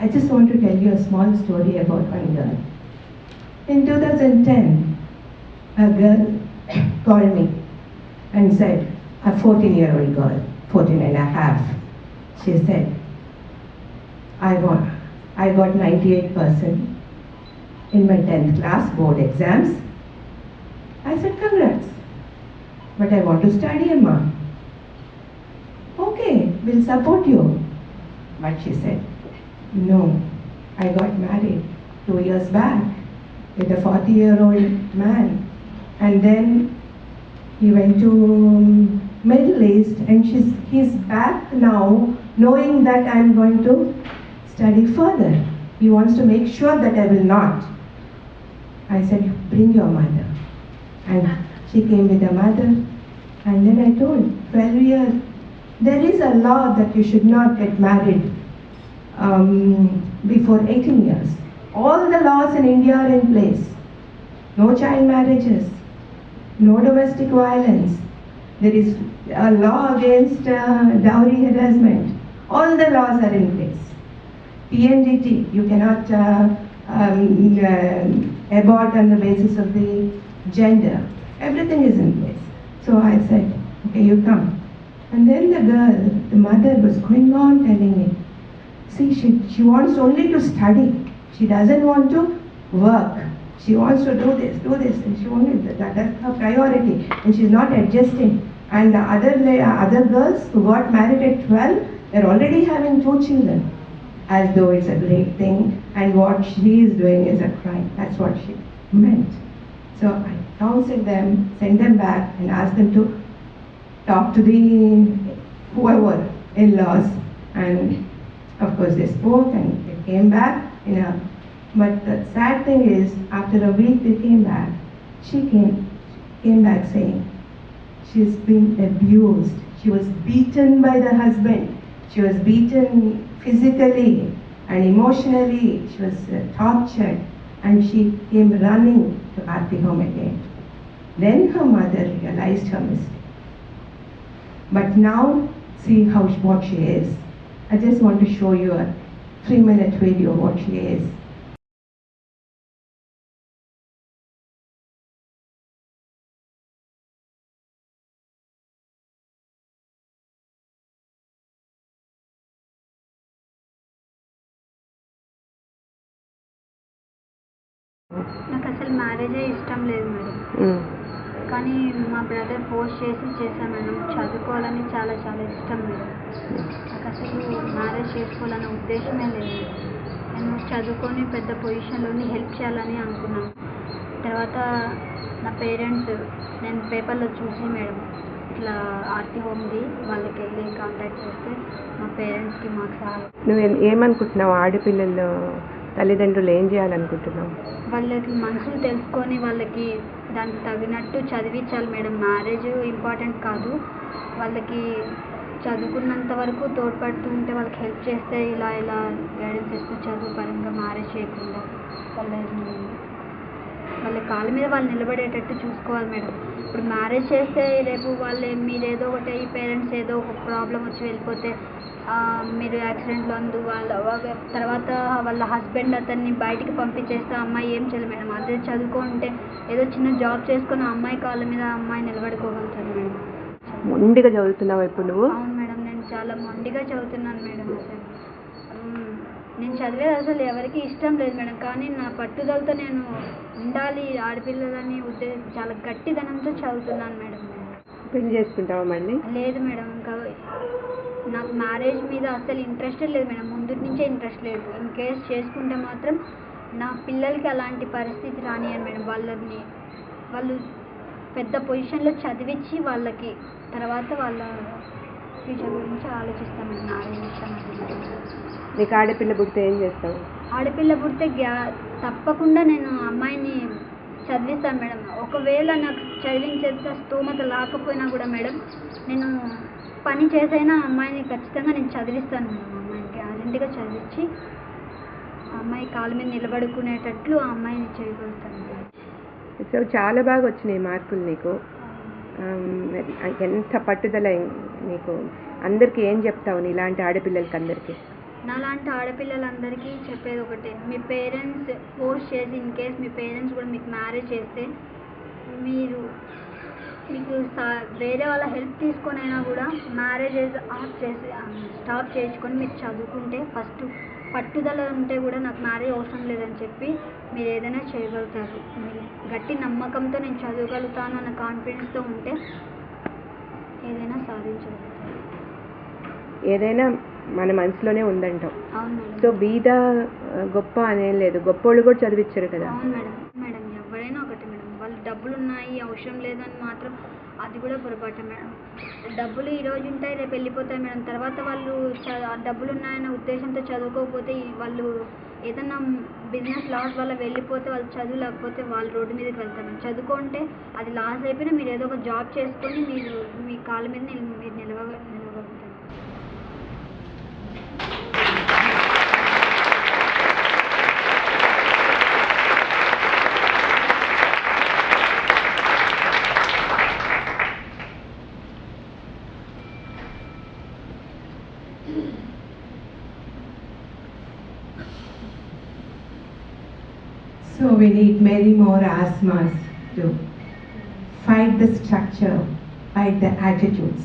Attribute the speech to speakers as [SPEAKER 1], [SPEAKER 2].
[SPEAKER 1] I just want to tell you a small story about one girl. In 2010, a girl called me and said, a 14-year-old girl, 14 and a half, she said, I got 98% in my 10th class board exams. I said, congrats, but I want to study, Amma. Okay, we'll support you. But she said, no, I got married 2 years back with a 40-year-old man. And then he went to Middle East and he's back now knowing that I'm going to study further. He wants to make sure that I will not. I said, bring your mother. And she came with her mother. And then I told, 12 years, there is a law that you should not get married before 18 years. All the laws in India are in place. No child marriages, no domestic violence. There is a law against dowry harassment. All the laws are in place. PNDT, you cannot abort on the basis of the gender. Everything is in place. So I said, okay, you come. And then the girl, the mother was going on telling me, see, she wants only to study. She doesn't want to work. She wants to do this, and she only, that's her priority. And she's not adjusting. And the other girls who got married at 12, they're already having 2 children. As though it's a great thing, and what she is doing is a crime. That's what she meant. So I counseled them, sent them back, and asked them to talk to the whoever in-laws. And of course they spoke and they came back. But the sad thing is, after a week they came back. She came back saying she's been abused. She was beaten by the husband. She was beaten physically and emotionally. She was tortured, and she came running to Aarti home again. Then her mother realized her mistake. But now, see what she is. I just want to show you a 3-minute video of what she is.
[SPEAKER 2] నాకు అసలు మ్యారేజే ఇష్టం లేదు madam. కానీ మా brother force చేశాను madam. చదువుకోవాలని చాలా చాలా ఇష్టం మేడం. నాకు అసలు మ్యారేజ్ చేసుకోవాలనే ఉద్దేశమే లేదు. నేను చదువుకొని పెద్ద పొజిషన్లోని హెల్ప్ చేయాలని అనుకున్నాను. తర్వాత నా పేరెంట్స్ నేను పేపర్లో చూసి మేడం ఇట్లా ఆర్తి హోమ్ది వాళ్ళకి వెళ్ళి కాంటాక్ట్ చేస్తే మా పేరెంట్స్కి మాకు సహాయం.
[SPEAKER 3] నువ్వు ఏమనుకుంటున్నావు? ఆడపిల్లలు తల్లిదండ్రులు ఏం చేయాలనుకుంటున్నావు?
[SPEAKER 2] వాళ్ళకి మనసులు తెలుసుకొని వాళ్ళకి దానికి తగినట్టు చదివించాలి మేడం. మ్యారేజ్ ఇంపార్టెంట్ కాదు. వాళ్ళకి చదువుకున్నంత వరకు తోడ్పడుతూ ఉంటే, వాళ్ళకి హెల్ప్ చేస్తే, ఇలా గైడెన్స్ ఇస్తూ చదువు పరంగా మ్యారేజ్ చేయకుండా వాళ్ళ కాళ్ళ మీద వాళ్ళు నిలబడేటట్టు చూసుకోవాలి మేడం. ఇప్పుడు మ్యారేజ్ చేస్తే రేపు మీరేదో ఒకటి ఈ పేరెంట్స్ ఏదో ఒక ప్రాబ్లం వచ్చి వెళ్ళిపోతే మీరు యాక్సిడెంట్లో తర్వాత వాళ్ళ హస్బెండ్ అతన్ని బయటికి పంపించేస్తే అమ్మాయి ఏం చేయాలి మేడం? అదే చదువుకుంటే ఏదో చిన్న జాబ్ చేసుకొని అమ్మాయి కాళ్ళ మీద అమ్మాయి నిలబడుకోగలుగుతాను మేడం.
[SPEAKER 3] మొండిగా చదువుతున్నావు ఇప్పుడు నువ్వు?
[SPEAKER 2] అవును మేడం, నేను చాలా మొండిగా చదువుతున్నాను మేడం. అసలు నేను చదివేది అసలు ఎవరికి ఇష్టం లేదు మేడం. కానీ నా పట్టుదలతో నేను ఉండాలి ఆడపిల్లలని ఉద్దేశం చాలా గట్టిదనంతో చదువుతున్నాను మేడం.
[SPEAKER 3] పెళ్లి చేసుకుంటావా మళ్ళీ?
[SPEAKER 2] లేదు మేడం, ఇంకా నాకు మ్యారేజ్ మీద అసలు ఇంట్రెస్ట్ లేదు మేడం. ముందు నుంచే ఇంట్రెస్ట్ లేదు. ఇన్ కేస్ చేసుకుంటే మాత్రం నా పిల్లలకి అలాంటి పరిస్థితి రానియను మేడం. వాళ్ళు పెద్ద పొజిషన్లో చదివించి వాళ్ళకి తర్వాత వాళ్ళ ఫ్యూచర్ గురించి ఆలోచిస్తాను మేడం. మ్యారేజ్ ఇష్టం.
[SPEAKER 3] నీకు ఆడపిల్ల పుడితే ఏం చేస్తావు?
[SPEAKER 2] ఆడపిల్ల పుడితే తప్పకుండా నేను అమ్మాయిని చదివిస్తాను మేడం. ఒకవేళ నాకు చదివించేంత స్తోమత లేకపోయినా కూడా మేడం, నేను పని చేసైనా అమ్మాయిని ఖచ్చితంగా నేను చదివిస్తాను మేడం. అమ్మాయికి అర్జెంటుగా చదివించి అమ్మాయి కాళ్ళ మీద నిలబడుకునేటట్లు ఆ అమ్మాయిని చేయగలుగుతాను మేడం.
[SPEAKER 3] సో చాలా బాగా వచ్చినాయి మార్కులు నీకు. ఎంత పట్టుదల నీకు. అందరికీ ఏం చెప్తావు ఇలాంటి ఆడపిల్లలకి అందరికీ?
[SPEAKER 2] నాలాంటి ఆడపిల్లలందరికీ చెప్పేది ఒకటే, మీ పేరెంట్స్ ఫోర్స్ చేసి ఇన్ కేస్ మీ పేరెంట్స్ కూడా మీకు మ్యారేజ్ చేస్తే మీరు మీకు వేరే వాళ్ళ హెల్ప్ తీసుకొనైనా కూడా మ్యారేజెస్ స్టాప్ చేసుకొని మీరు చదువుకుంటే ఫస్ట్ పట్టుదల ఉంటే కూడా నాకు మ్యారేజ్ అవసరం లేదని చెప్పి మీరు ఏదైనా చేయగలుగుతారు. మీరు గట్టి నమ్మకంతో నేను చదవగలుగుతాను అన్న కాన్ఫిడెన్స్తో ఉంటే ఏదైనా సాధించగలుగుతారు.
[SPEAKER 3] ఏదైనా మన మనసులోనే ఉందంటాం.
[SPEAKER 2] అవును మేడం.
[SPEAKER 3] సో బీద గొప్ప అనేం లేదు, గొప్పోళ్ళు కూడా చదివించారు కదా.
[SPEAKER 2] అవును మేడం. మేడం ఎవరైనా ఒకటి మేడం, వాళ్ళు డబ్బులు ఉన్నాయి అవసరం లేదని మాత్రం అది కూడా పొరపాటే మేడం. డబ్బులు ఈరోజు ఉంటాయి రేపు వెళ్ళిపోతాయి మేడం. తర్వాత వాళ్ళు డబ్బులు ఉన్నాయన్న ఉద్దేశంతో చదువుకోకపోతే వాళ్ళు ఏదన్నా బిజినెస్ లాస్ వల్ల వెళ్ళిపోతే వాళ్ళు చదువు లేకపోతే వాళ్ళు రోడ్డు మీదకి వెళ్తారు మేడం. చదువుకుంటే అది లాస్ అయిపోయినా మీరు ఏదో ఒక జాబ్ చేసుకొని మీరు మీ కాళ్ళ మీద మీరు నిలవగలుగుతారు.
[SPEAKER 1] So we need many more asthmas to fight the structure, fight the attitudes.